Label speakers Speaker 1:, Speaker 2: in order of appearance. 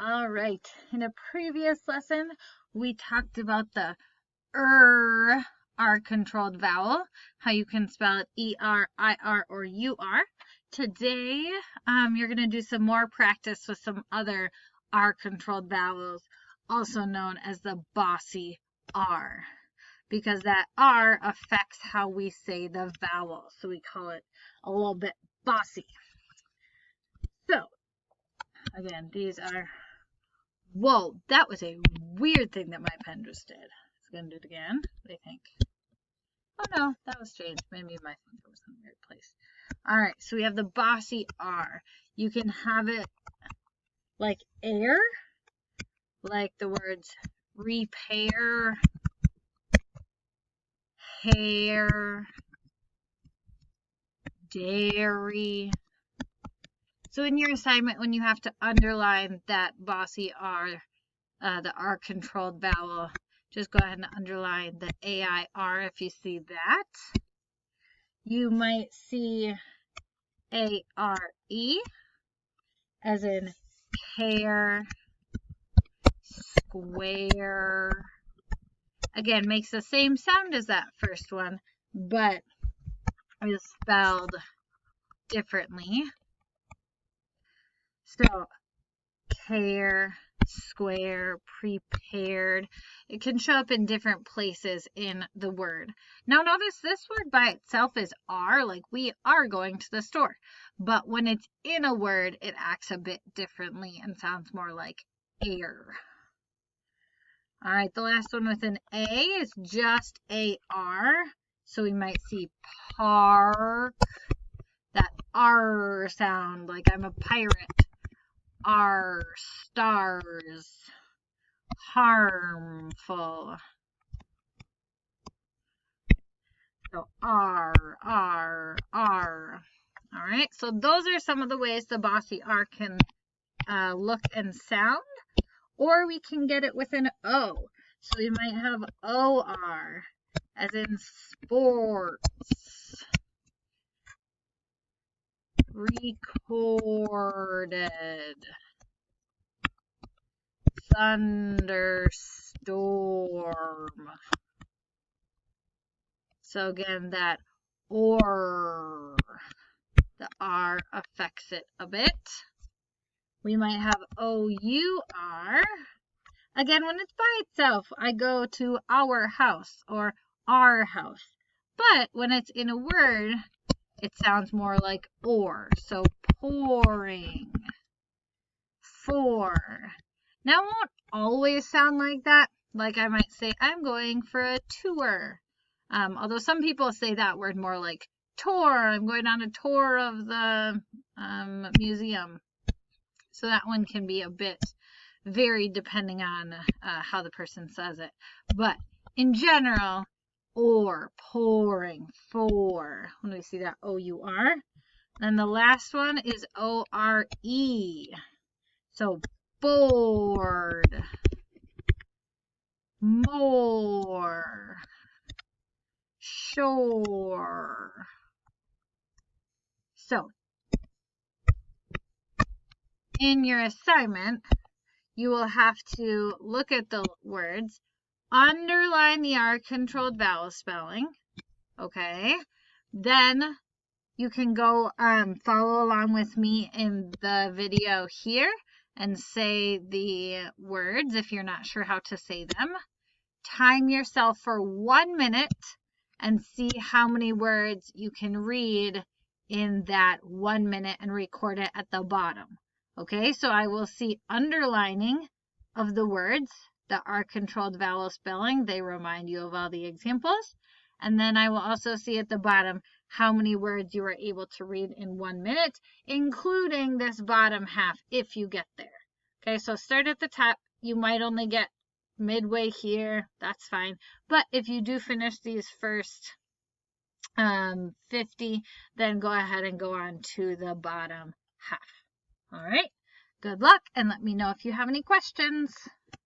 Speaker 1: All right. In a previous lesson, we talked about the R-controlled vowel, how you can spell it E-R, I-R, or U-R. Today, you're going to do some more practice with some other R-controlled vowels, also known as the Bossy R, because that R affects how we say the vowel. So we call it a little bit bossy. So, again, these are... Whoa, that was a weird thing that my pen just did. It's going to do it again, I think. Oh no, that was strange. Maybe my finger was in the weird place. Alright, so we have the Bossy R. You can have it like air, like the words repair, hair, dairy. So in your assignment, when you have to underline that Bossy R, the R-controlled vowel, just go ahead and underline the A-I-R if you see that. You might see A-R-E, as in care, square. Again, makes the same sound as that first one, but is spelled differently. So, care, square, prepared. It can show up in different places in the word. Now notice this word by itself is are, like we are going to the store. But when it's in a word, it acts a bit differently and sounds more like air. All right, the last one with an A is just A-R. So we might see park, that R sound, like I'm a pirate. R, stars, harmful. So R, R, R. All right, so those are some of the ways the Bossy R can look and sound, or we can get it with an O. So we might have O-R, as in sports, recorded, thunderstorm. So again, that or, the R affects it a bit. We might have O-U-R. Again, when it's by itself, I go to our house or our house. But when it's in a word, it sounds more like or. So pouring, for. Now, it won't always sound like that. Like I might say, I'm going for a tour. Although some people say that word more like tour. I'm going on a tour of the museum. So that one can be a bit varied depending on how the person says it. But in general, or, pouring, for. When we see that O-U-R. Then the last one is O-R-E. So bored, more, shore. So, in your assignment, you will have to look at the words, underline the R-controlled vowel spelling, okay? Then you can go follow along with me in the video here and say the words if you're not sure how to say them. Time yourself for 1 minute and see how many words you can read in that 1 minute and record it at the bottom. Okay, so I will see underlining of the words, the R-controlled vowel spelling. They remind you of all the examples. And then I will also see at the bottom how many words you were able to read in 1 minute, including this bottom half if you get there. Okay, so start at the top. You might only get midway here. That's fine. But if you do finish these first 50, then go ahead and go on to the bottom half. All right, good luck, and let me know if you have any questions.